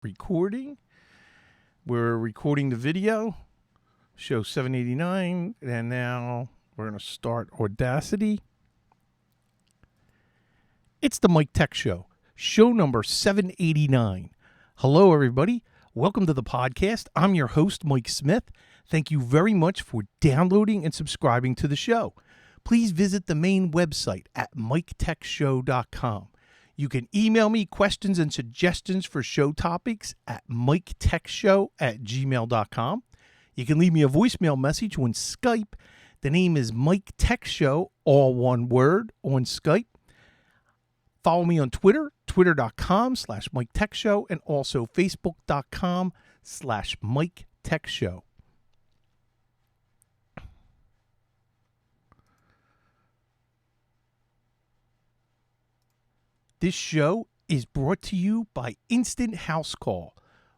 recording. We're recording the video, show 789, and now we're going to start Audacity. It's the Mike Tech Show, show number 789. Hello, everybody. Welcome to the podcast. I'm your host, Mike Smith. Thank you very much for downloading and subscribing to the show. Please visit the main website at miketechshow.com. You can email me questions and suggestions for show topics at miketechshow@gmail.com. You can leave me a voicemail message on Skype. The name is Mike Tech Show, all one word, on Skype. Follow me on Twitter, twitter.com/Mike Tech Show, and also facebook.com/Mike Tech Show. This show is brought to you by Instant House Call,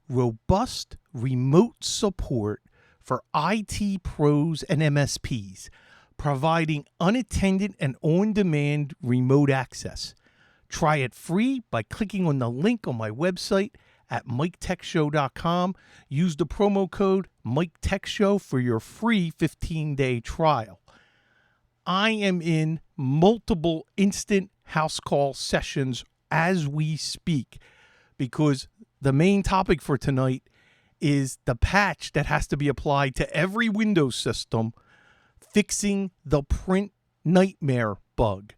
robust remote support for IT pros and MSPs, providing unattended and on-demand remote access. Try it free by clicking on the link on my website at miketechshow.com. Use the promo code MikeTechShow for your free 15-day trial. I am in multiple Instant House Call sessions as we speak because the main topic for tonight is the patch that has to be applied to every Windows system fixing the PrintNightmare bug.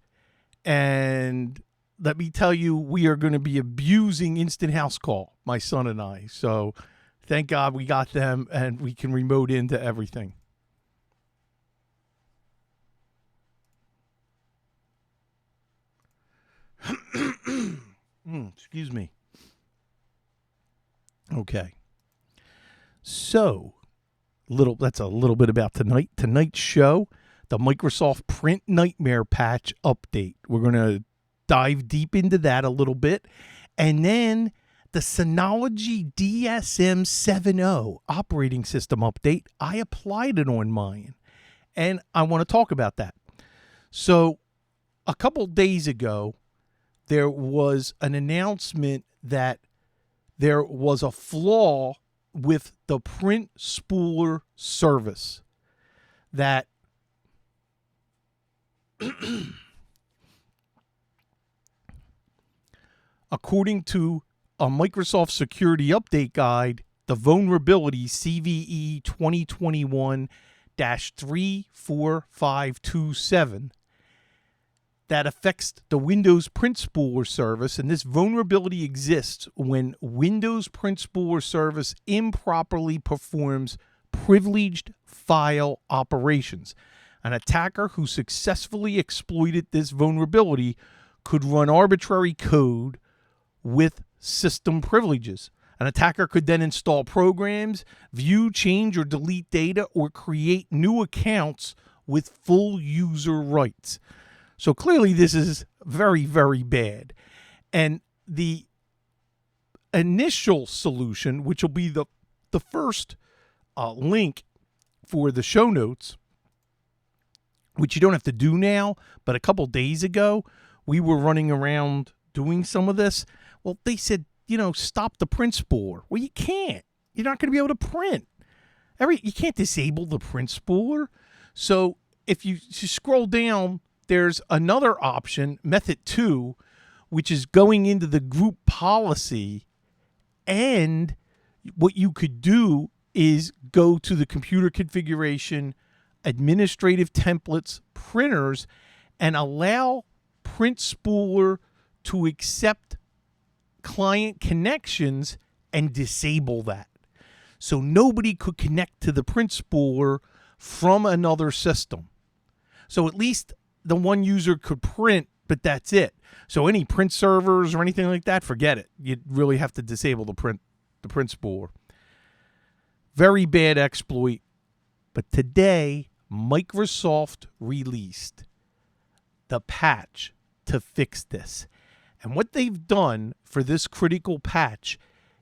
And let me tell you, we are going to be abusing Instant House Call, my son and I. So thank God we got them and we can remote into everything. Excuse me. Okay. So, that's a little bit about tonight. Tonight's show, the Microsoft PrintNightmare patch update. We're going to dive deep into that a little bit. And then the Synology DSM 7.0 operating system update. I applied it on mine. And I want to talk about that. So, a couple days ago, there was an announcement that there was a flaw with the print spooler service that according to a Microsoft security update guide, the vulnerability CVE 2021-34527 that affects the Windows Print Spooler service, and this vulnerability exists when Windows Print Spooler service improperly performs privileged file operations. An attacker who successfully exploited this vulnerability could run arbitrary code with system privileges. An attacker could then install programs, view, change, or delete data, or create new accounts with full user rights. So clearly this is very, very bad. And the initial solution, which will be the first link for the show notes, which you don't have to do now, but a couple days ago, we were running around doing some of this. Well, they said, stop the print spooler. Well, you can't. You're not going to be able to print. You can't disable the print spooler. So if you scroll down, there's another option, method 2, which is going into the group policy. And what you could do is go to the computer configuration, administrative templates, printers, and allow print spooler to accept client connections and disable that. So nobody could connect to the print spooler from another system. So at least the one user could print, but that's it. So any print servers or anything like that, forget it. You'd really have to disable the print spooler. Very bad exploit. But today, Microsoft released the patch to fix this. And what they've done for this critical patch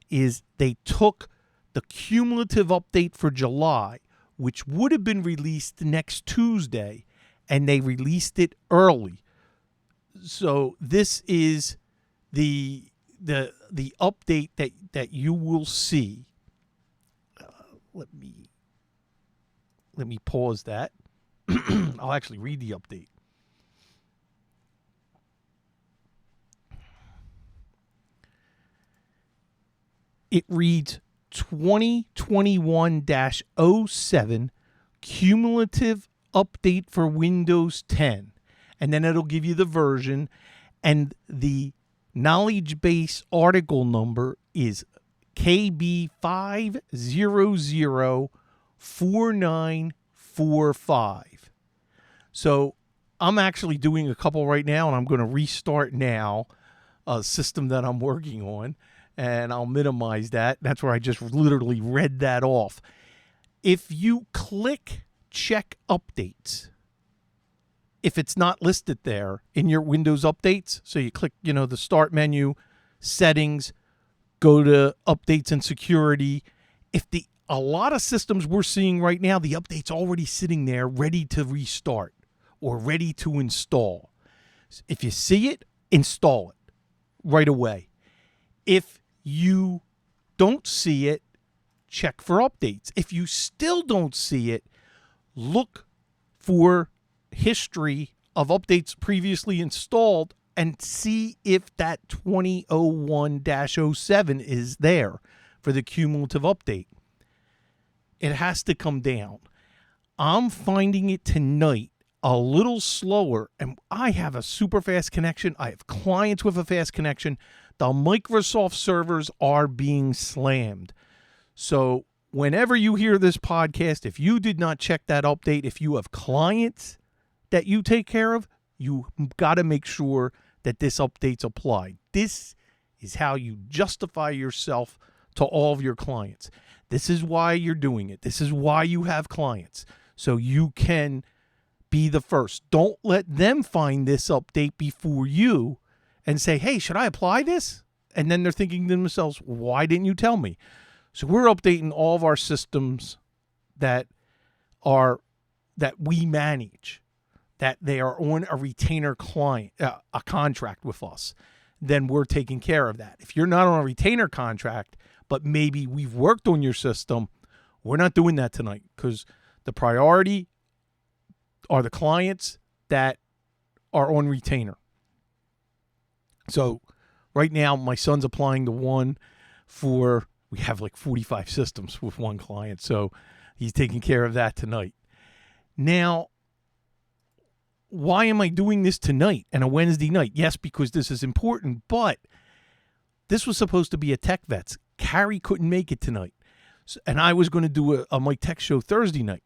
is they took the cumulative update for July, which would have been released next Tuesday, and they released it early. So this is the the update that you will see. Let me pause that. I'll actually read the update. It reads 2021-07 cumulative update for Windows 10. And then it'll give you the version, and the knowledge base article number is KB5004945. So I'm actually doing a couple right now, and I'm going to restart now a system that I'm working on, and I'll minimize that. That's where I just literally read that off. If you click check updates, if it's not listed there in your Windows updates, so you click, the start menu, settings, go to updates and security. A lot of systems we're seeing right now, the update's already sitting there ready to restart or ready to install. If you see it, install it right away. If you don't see it, check for updates. If you still don't see it, look for history of updates previously installed and see if that 2001-07 is there for the cumulative update. It has to come down. I'm finding it tonight a little slower, and I have a super fast connection. I have clients with a fast connection. The Microsoft servers are being slammed. So whenever you hear this podcast, if you did not check that update, if you have clients that you take care of, you got to make sure that this update's applied. This is how you justify yourself to all of your clients. This is why you're doing it. This is why you have clients, so you can be the first. Don't let them find this update before you and say, hey, should I apply this? And then they're thinking to themselves, why didn't you tell me? So we're updating all of our systems that we manage, that they are on a retainer client, a contract with us. Then we're taking care of that. If you're not on a retainer contract, but maybe we've worked on your system, we're not doing that tonight, because the priority are the clients that are on retainer. So right now, my son's applying to one for, we have like 45 systems with one client, so he's taking care of that tonight. Now, why am I doing this tonight and a Wednesday night? Yes, because this is important, but this was supposed to be a Tech Vets. Carrie couldn't make it tonight, and I was going to do a Mike Tech show Thursday night.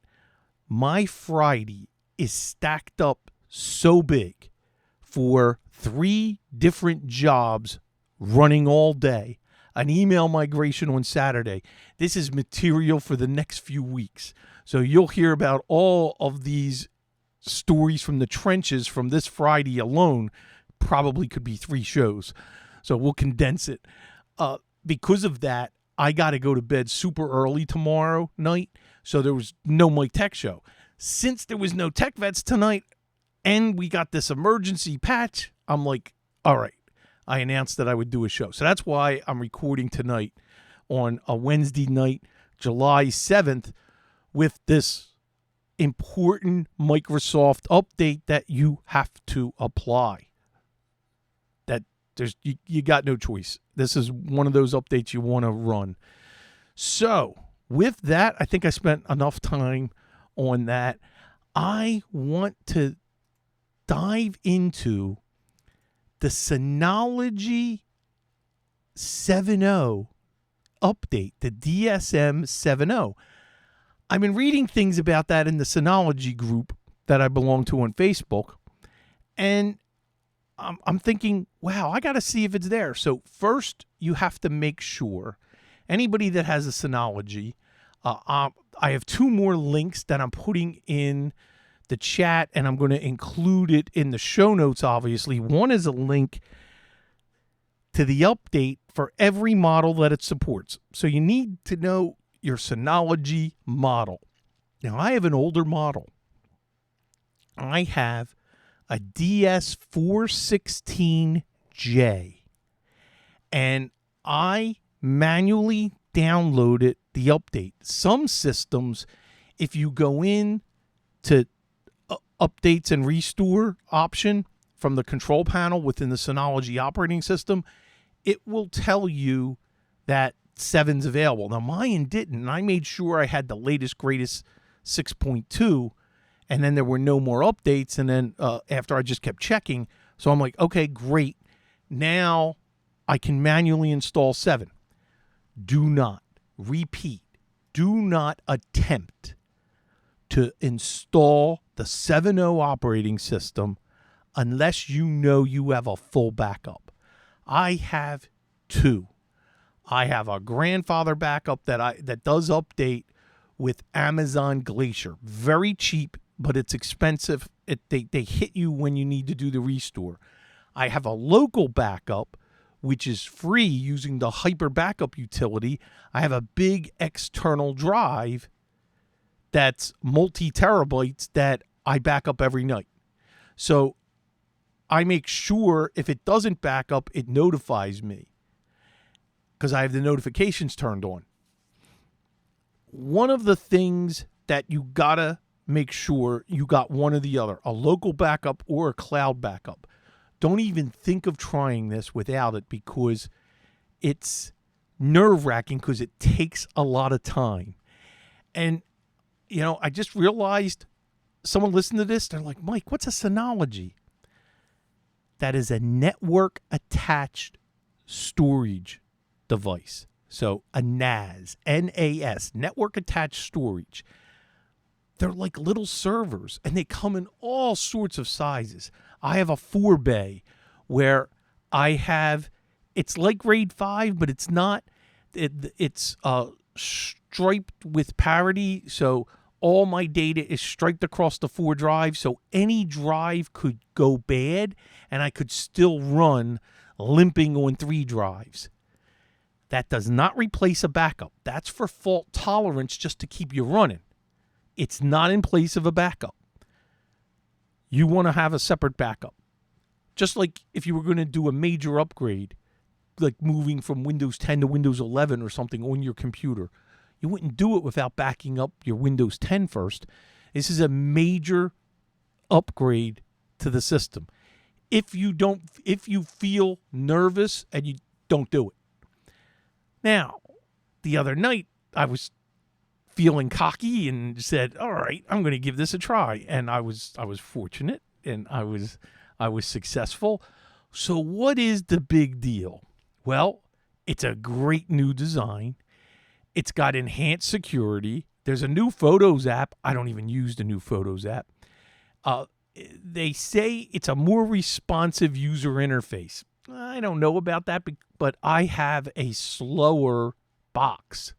My Friday is stacked up so big for 3 different jobs running all day, an email migration on Saturday. This is material for the next few weeks. So you'll hear about all of these stories from the trenches from this Friday alone. Probably could be 3 shows. So we'll condense it. Because of that, I got to go to bed super early tomorrow night. So there was no Mike Tech show. Since there was no Tech Vets tonight and we got this emergency patch, I'm like, all right, I announced that I would do a show. So that's why I'm recording tonight on a Wednesday night, July 7th, with this important Microsoft update that you have to apply. That you got no choice. This is one of those updates you want to run. So with that, I think I spent enough time on that. I want to dive into the Synology 7.0 update, the DSM 7.0. I've been reading things about that in the Synology group that I belong to on Facebook, and I'm thinking, wow, I got to see if it's there. So first, you have to make sure, anybody that has a Synology, I have 2 more links that I'm putting in the chat, and I'm going to include it in the show notes, obviously. One is a link to the update for every model that it supports. So you need to know your Synology model. Now, I have an older model. I have a DS416J, and I manually downloaded the update. Some systems, if you go in to updates and restore option from the control panel within the Synology operating system, it will tell you that 7's available. Now, mine didn't, and I made sure I had the latest, greatest 6.2, and then there were no more updates, and then after I just kept checking, so I'm like, okay, great. Now I can manually install 7. Do not attempt to install the 7.0 operating system unless you know you have a full backup. I have 2. I have a grandfather backup that does update with Amazon Glacier. Very cheap, but it's expensive. They hit you when you need to do the restore. I have a local backup, which is free using the Hyper Backup utility. I have a big external drive that's multi-terabytes that I back up every night. So I make sure if it doesn't back up, it notifies me because I have the notifications turned on. One of the things that you gotta make sure you got one or the other, a local backup or a cloud backup. Don't even think of trying this without it because it's nerve-wracking because it takes a lot of time. And, I just realized someone listened to this. They're like, Mike, what's a Synology? That is a network-attached storage device. So a NAS, N-A-S, network-attached storage. They're like little servers, and they come in all sorts of sizes. I have a 4-bay where it's like RAID 5, but it's not. It's striped with parity, so all my data is striped across the 4 drives, so any drive could go bad, and I could still run limping on 3 drives. That does not replace a backup. That's for fault tolerance just to keep you running. It's not in place of a backup. You want to have a separate backup. Just like if you were going to do a major upgrade, like moving from Windows 10 to Windows 11 or something on your computer, you wouldn't do it without backing up your Windows 10 first. This is a major upgrade to the system. If you feel nervous and you don't do it. Now, the other night I was feeling cocky and said, all right, I'm going to give this a try. And I was fortunate and I was successful. So what is the big deal? Well, it's a great new design. It's got enhanced security. There's a new Photos app. I don't even use the new Photos app. They say it's a more responsive user interface. I don't know about that, but I have a slower box.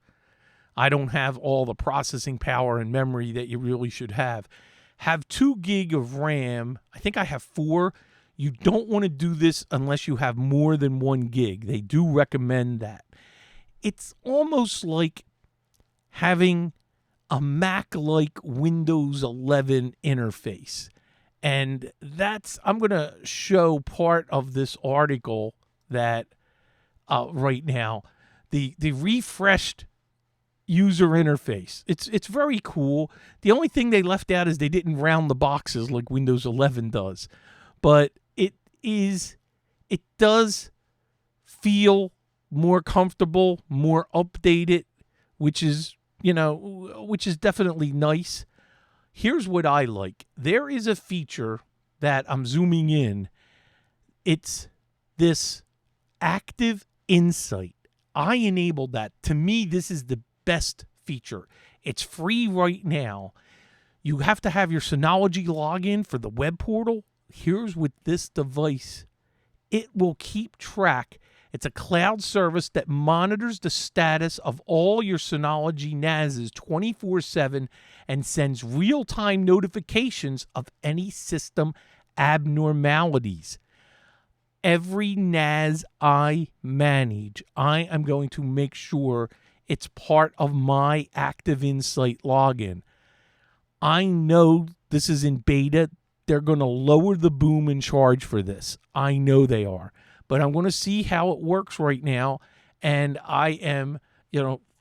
I don't have all the processing power and memory that you really should have. Have 2 gig of RAM. I think I have 4. You don't want to do this unless you have more than 1 gig. They do recommend that. It's almost like having a Mac-like Windows 11 interface. And I'm going to show part of this article that right now, the refreshed user interface. It's very cool. The only thing they left out is they didn't round the boxes like Windows 11 does. But it does feel more comfortable, more updated, which is definitely nice. Here's what I like. There is a feature that I'm zooming in. It's this active insight. I enabled that. To me, this is the best feature. It's free right now. You have to have your Synology login for the web portal. Here's with this device. It will keep track. It's a cloud service that monitors the status of all your Synology NASs 24/7 and sends real-time notifications of any system abnormalities. Every NAS I manage, I am going to make sure it's part of my Active Insight login. I know this is in beta. They're going to lower the boom and charge for this. I know they are. but I'm going to see how it works right now. And I am,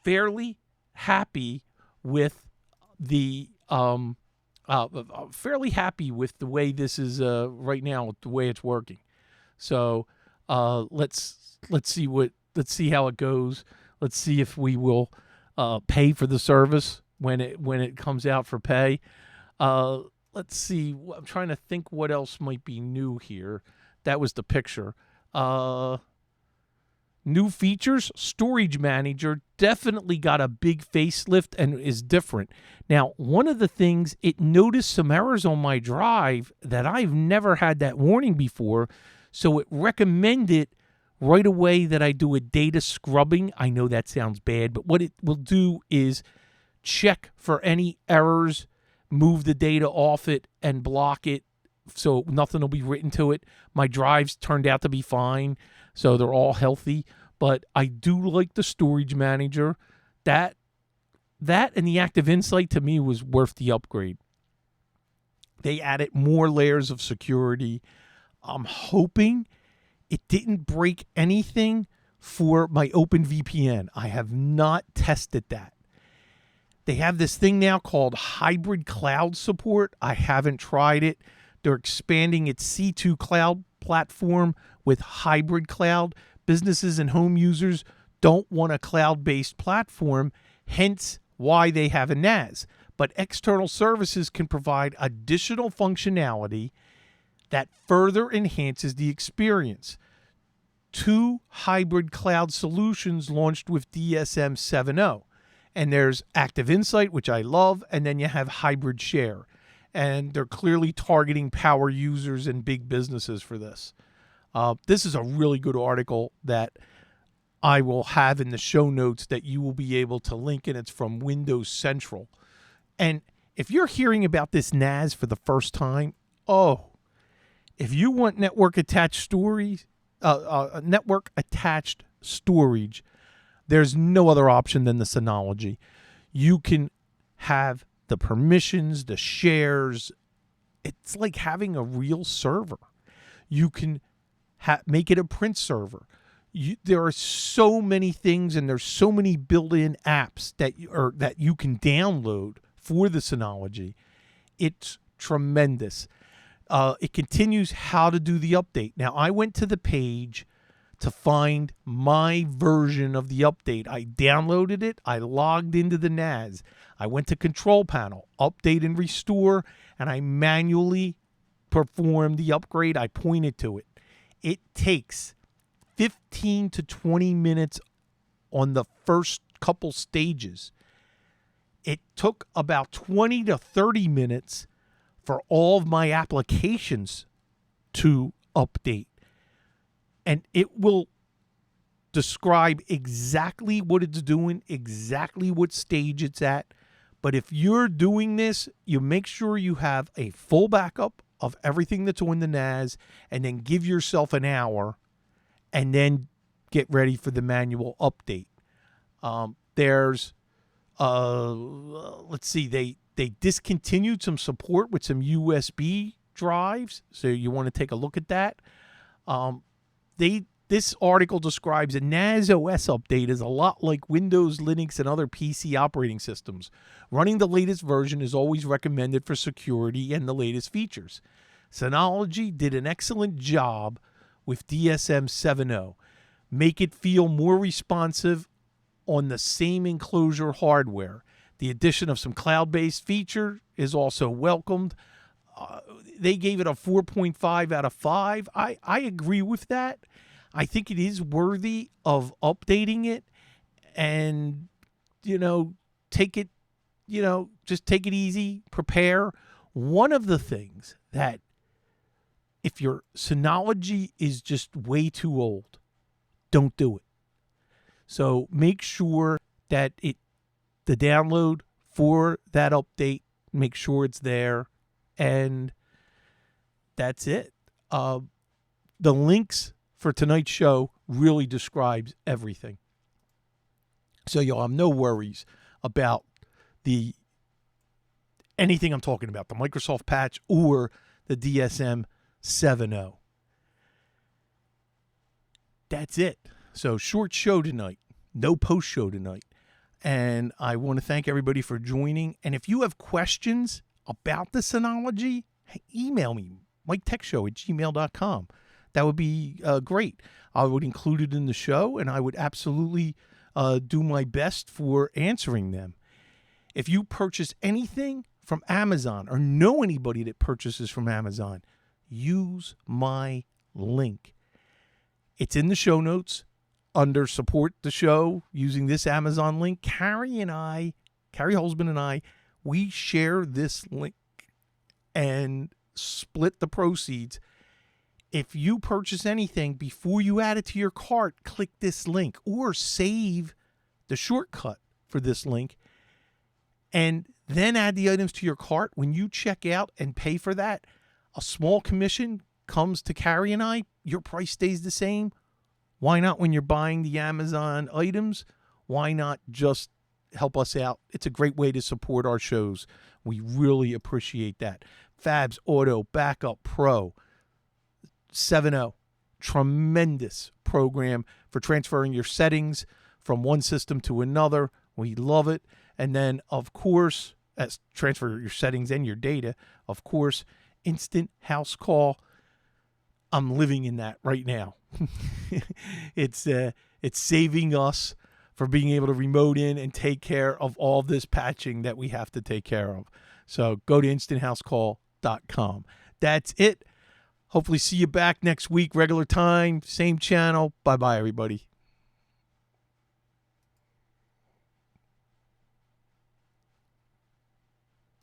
fairly happy with the way this is right now, the way it's working. So let's see how it goes. Let's see if we will pay for the service when it comes out for pay. Let's see. I'm trying to think what else might be new here. That was the picture. New features. Storage Manager definitely got a big facelift and is different. Now, one of the things, it noticed some errors on my drive that I've never had that warning before. So it recommended right away that I do a data scrubbing. I know that sounds bad, but what it will do is check for any errors, move the data off it, and block it so nothing will be written to it. My drives turned out to be fine, so they're all healthy. But I do like the Storage Manager. That and the Active Insight to me was worth the upgrade. They added more layers of security. I'm hoping it didn't break anything for my OpenVPN. I have not tested that. They have this thing now called hybrid cloud support. I haven't tried it. They're expanding its C2 cloud platform with hybrid cloud. Businesses and home users don't want a cloud-based platform, hence why they have a NAS. But external services can provide additional functionality that further enhances the experience. 2 hybrid cloud solutions launched with DSM 7.0. And there's Active Insight, which I love, and then you have Hybrid Share. And they're clearly targeting power users and big businesses for this. This is a really good article that I will have in the show notes that you will be able to link, and it's from Windows Central. And if you're hearing about this NAS for the first time, if you want network attached storage, there's no other option than the Synology. You can have the permissions, the shares. It's like having a real server. You can make it a print server. There are so many things, and there's so many built-in apps that you can download for the Synology. It's tremendous. It continues how to do the update. Now, I went to the page to find my version of the update. I downloaded it. I logged into the NAS. I went to Control Panel, Update and Restore, and I manually performed the upgrade. I pointed to it. It takes 15 to 20 minutes on the first couple stages. It took about 20 to 30 minutes for all of my applications to update. And it will describe exactly what it's doing, exactly what stage it's at. But if you're doing this, you make sure you have a full backup of everything that's on the NAS, and then give yourself an hour, and then get ready for the manual update. Let's see, they discontinued some support with some USB drives, so you want to take a look at that. This article describes a NAS OS update is a lot like Windows, Linux, and other PC operating systems. Running the latest version is always recommended for security and the latest features. Synology did an excellent job with DSM 7.0. Make it feel more responsive on the same enclosure hardware. The addition of some cloud-based feature is also welcomed. They gave it a 4.5 out of 5. I agree with that. I think it is worthy of updating it, and, take it, just take it easy, prepare. One of the things that, if your Synology is just way too old, don't do it. So make sure that the download for that update, make sure it's there, and that's it. The links for tonight's show really describes everything. So you'll have no worries about anything I'm talking about, the Microsoft patch or the DSM 7.0. That's it. So short show tonight. No post show tonight. And I want to thank everybody for joining. And if you have questions about the Synology, email me, miketechshow@gmail.com. That would be great. I would include it in the show, and I would absolutely do my best for answering them. If you purchase anything from Amazon or know anybody that purchases from Amazon, use my link. It's in the show notes under support the show using this Amazon link. Carrie Holzman and I, we share this link and split the proceeds. If you purchase anything, before you add it to your cart, click this link or save the shortcut for this link and then add the items to your cart. When you check out and pay for that, a small commission comes to Carrie and I. Your price stays the same. Why not when you're buying the Amazon items? Why not just help us out? It's a great way to support our shows. We really appreciate that. Fabs Auto Backup Pro 7.0. Tremendous program for transferring your settings from one system to another. We love it. And then, of course, as transfer your settings and your data, of course, instant house call. I'm living in that right now. It's saving us for being able to remote in and take care of all this patching that we have to take care of. So go to instanthousecall.com. That's it. Hopefully see you back next week, regular time, same channel. Bye-bye, everybody.